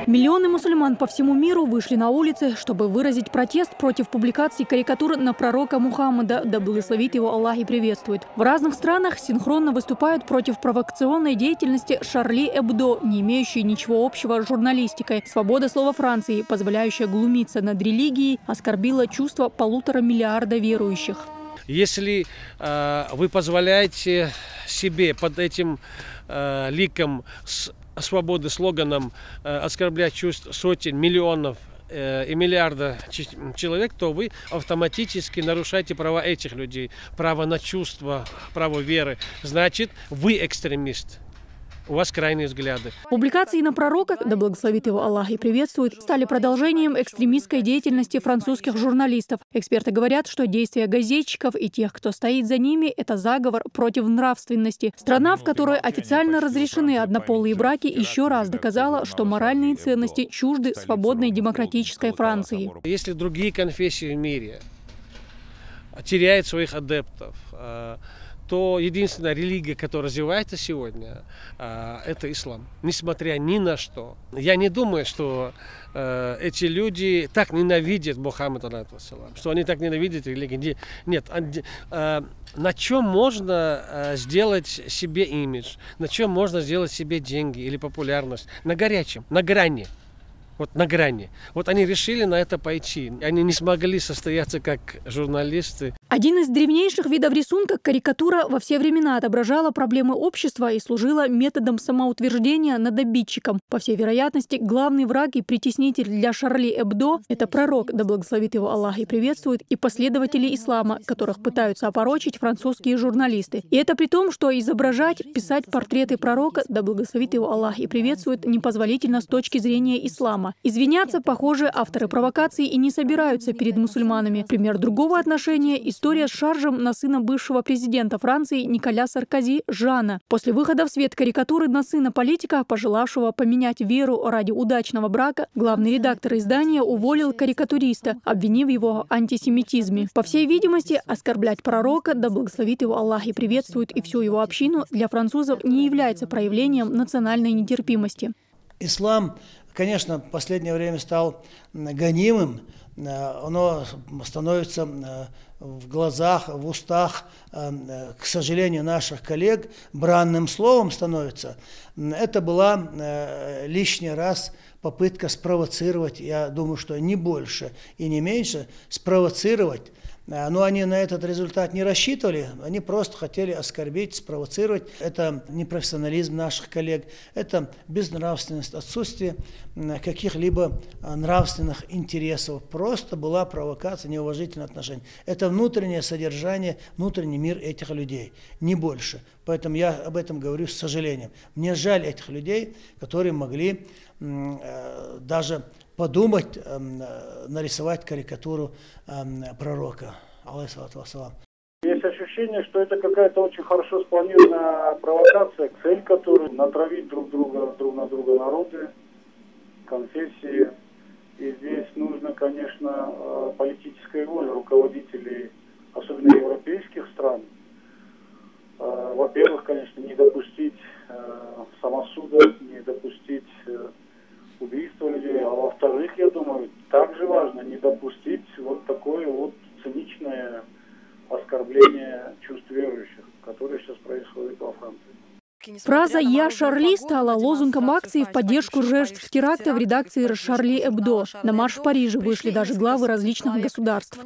Миллионы мусульман по всему миру вышли на улицы, чтобы выразить протест против публикаций карикатур на пророка Мухаммада, да благословит его Аллах и приветствует. В разных странах синхронно выступают против провокационной деятельности Шарли Эбдо, не имеющей ничего общего с журналистикой. Свобода слова Франции, позволяющая глумиться над религией, оскорбила чувства 1,5 миллиарда верующих. Если вы позволяете себе под этим ликом свободы, слоганом оскорблять чувств сотен, миллионов и миллиарда человек, то вы автоматически нарушаете права этих людей, право на чувства, право веры. Значит, вы экстремист. У вас крайние взгляды. Публикации на пророка, да благословит его Аллах и приветствует, стали продолжением экстремистской деятельности французских журналистов. Эксперты говорят, что действия газетчиков и тех, кто стоит за ними, это заговор против нравственности. Страна, в которой официально разрешены однополые браки, еще раз доказала, что моральные ценности чужды свободной демократической Франции. Если другие конфессии в мире теряют своих адептов, то единственная религия, которая развивается сегодня, это ислам. Несмотря ни на что. Я не думаю, что эти люди так ненавидят Мухаммада, что они так ненавидят религию. Нет. На чем можно сделать себе имидж? На чем можно сделать себе деньги или популярность? На горячем, на грани. Вот на грани. Вот они решили на это пойти. Они не смогли состояться как журналисты. Один из древнейших видов рисунка, карикатура, во все времена отображала проблемы общества и служила методом самоутверждения над обидчиком. По всей вероятности, главный враг и притеснитель для Шарли Эбдо – это пророк, да благословит его Аллах и приветствует, и последователи ислама, которых пытаются опорочить французские журналисты. И это при том, что изображать, писать портреты пророка, да благословит его Аллах и приветствует, непозволительно с точки зрения ислама. Извиняться, похоже, авторы провокаций и не собираются перед мусульманами. Пример другого отношения – история с шаржем на сына бывшего президента Франции Николя Саркози Жана. После выхода в свет карикатуры на сына политика, пожелавшего поменять веру ради удачного брака, главный редактор издания уволил карикатуриста, обвинив его в антисемитизме. По всей видимости, оскорблять пророка, да благословит его Аллах и приветствует, и всю его общину, для французов не является проявлением национальной нетерпимости. Ислам, конечно, в последнее время стал гонимым, оно становится в глазах, в устах, к сожалению, наших коллег, бранным словом становится. Это была лишний раз попытка спровоцировать, я думаю, что не больше и не меньше, спровоцировать. Но они на этот результат не рассчитывали, они просто хотели оскорбить, спровоцировать. Это непрофессионализм наших коллег, это безнравственность, отсутствие каких-либо нравственных интересов. Просто была провокация, неуважительное отношение. Это внутреннее содержание, внутренний мир этих людей, не больше. Поэтому я об этом говорю с сожалением. Мне жаль этих людей, которые могли даже подумать, нарисовать карикатуру пророка. Есть ощущение, что это какая-то очень хорошо спланированная провокация, цель которой натравить друг на друга народы, конфессии. И здесь нужно, конечно, политическая воля руководителей, особенно европейских стран. Во-первых, конечно, не допустить самосуда, не допустить убийства людей, а во-вторых, я думаю, также важно не допустить вот такое вот циничное оскорбление чувств верующих, которое сейчас происходит во Франции. Фраза «Я Шарли» стала лозунгом акции в поддержку жертв теракта в редакции Шарли Эбдо. На марш в Париже вышли даже главы различных государств.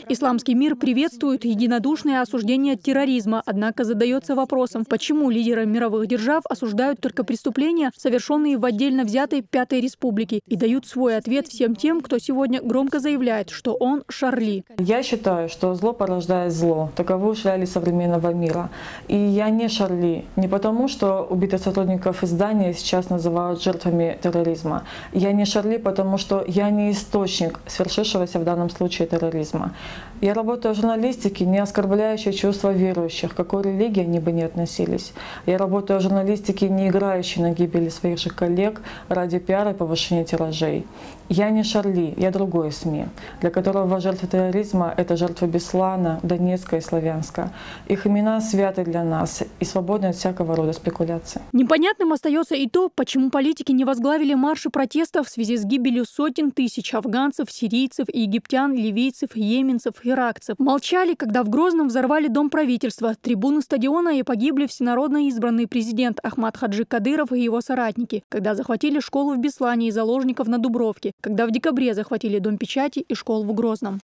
Исламский мир приветствует единодушное осуждение терроризма, однако задается вопросом, почему лидеры мировых держав осуждают только преступления, совершенные в отдельно взятой Пятой Республике, и дают свой ответ всем тем, кто сегодня громко заявляет, что он Шарли. Я считаю, что зло порождает зло. Таковы уж реалии современного современного мира. И я не Шарли, не потому, что убитых сотрудников издания сейчас называют жертвами терроризма. Я не Шарли, потому что я не источник свершившегося в данном случае терроризма. Я работаю в журналистике, не оскорбляющей чувства верующих, к какой религии они бы ни относились. Я работаю в журналистике, не играющей на гибели своих же коллег ради пиара и повышения тиражей. Я не Шарли, я другой СМИ, для которого жертвы терроризма — это жертвы Беслана, Донецка и Славянска. Их имена святы для нас и свободны от всякого рода спекуляций. Непонятным остается и то, почему политики не возглавили марши протеста в связи с гибелью сотен тысяч афганцев, сирийцев, египтян, ливийцев, йеменцев, иракцев. Молчали, когда в Грозном взорвали дом правительства, трибуны стадиона и погибли всенародно избранный президент Ахмад Хаджи Кадыров и его соратники, когда захватили школу в Беслане и заложников на Дубровке, когда в декабре захватили Дом печати и школу в Грозном.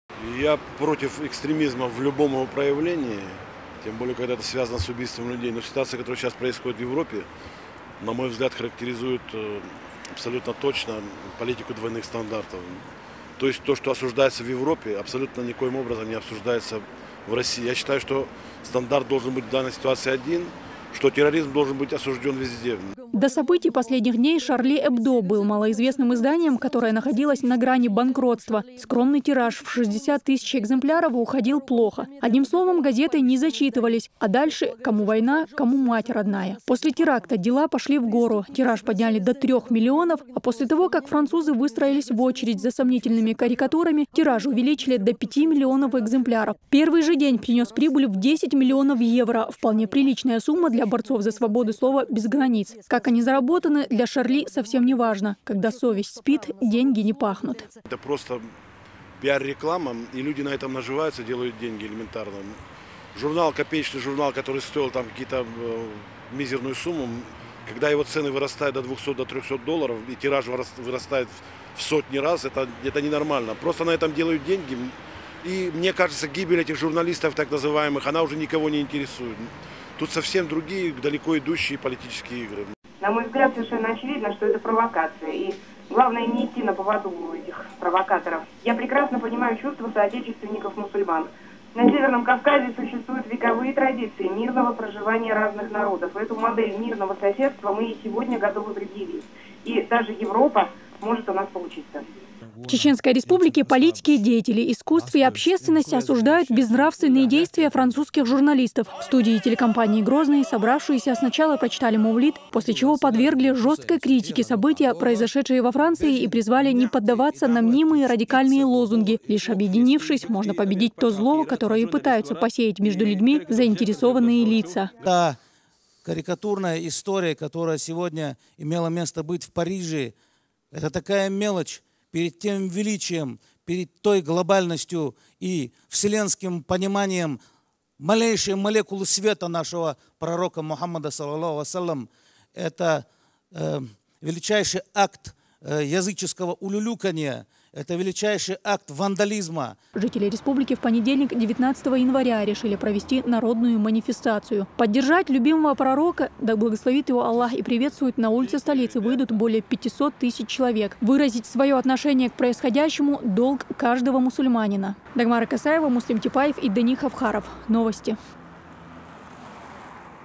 Я против экстремизма в любом его проявлении, тем более, когда это связано с убийством людей. Но ситуация, которая сейчас происходит в Европе, на мой взгляд, характеризует абсолютно точно политику двойных стандартов. То есть то, что осуждается в Европе, абсолютно никоим образом не обсуждается в России. Я считаю, что стандарт должен быть в данной ситуации один, что терроризм должен быть осужден везде. До событий последних дней «Шарли Эбдо» был малоизвестным изданием, которое находилось на грани банкротства. Скромный тираж в 60 тысяч экземпляров уходил плохо. Одним словом, газеты не зачитывались. А дальше кому война, кому мать родная. После теракта дела пошли в гору. Тираж подняли до 3 миллионов, а после того, как французы выстроились в очередь за сомнительными карикатурами, тираж увеличили до 5 миллионов экземпляров. Первый же день принес прибыль в 10 миллионов евро. Вполне приличная сумма для борцов за свободу слова без границ. Как они заработаны, для Шарли совсем не важно. Когда совесть спит, деньги не пахнут. Это просто пиар-реклама, и люди на этом наживаются, делают деньги элементарно. Журнал, копеечный журнал, который стоил там какие-то мизерную сумму, когда его цены вырастают до 200, до 300 долларов, и тираж вырастает в сотни раз, это ненормально. Просто на этом делают деньги. И мне кажется, гибель этих журналистов, так называемых, она уже никого не интересует. Тут совсем другие, далеко идущие политические игры. На мой взгляд, совершенно очевидно, что это провокация. И главное не идти на поводу у этих провокаторов. Я прекрасно понимаю чувства соотечественников мусульман. На Северном Кавказе существуют вековые традиции мирного проживания разных народов. Эту модель мирного соседства мы и сегодня готовы предъявить. И даже Европа может у нас поучиться. В Чеченской республике политики, деятели искусств и общественность осуждают безнравственные действия французских журналистов. В студии телекомпании «Грозный» собравшиеся сначала прочитали мавлид, после чего подвергли жесткой критике события, произошедшие во Франции, и призвали не поддаваться на мнимые радикальные лозунги. Лишь объединившись, можно победить то зло, которое и пытаются посеять между людьми заинтересованные лица. Та карикатурная история, которая сегодня имела место быть в Париже, это такая мелочь перед тем величием, перед той глобальностью и вселенским пониманием малейшей молекулы света нашего пророка Мухаммада, саллаллаху вассалям. Это величайший акт языческого улюлюканья, это величайший акт вандализма. Жители республики в понедельник, 19 января, решили провести народную манифестацию. Поддержать любимого пророка, да благословит его Аллах и приветствует, на улице столицы выйдут более 500 тысяч человек. Выразить свое отношение к происходящему – долг каждого мусульманина. Дагмара Касаева, Муслим Типаев и Дани Хавхаров. Новости.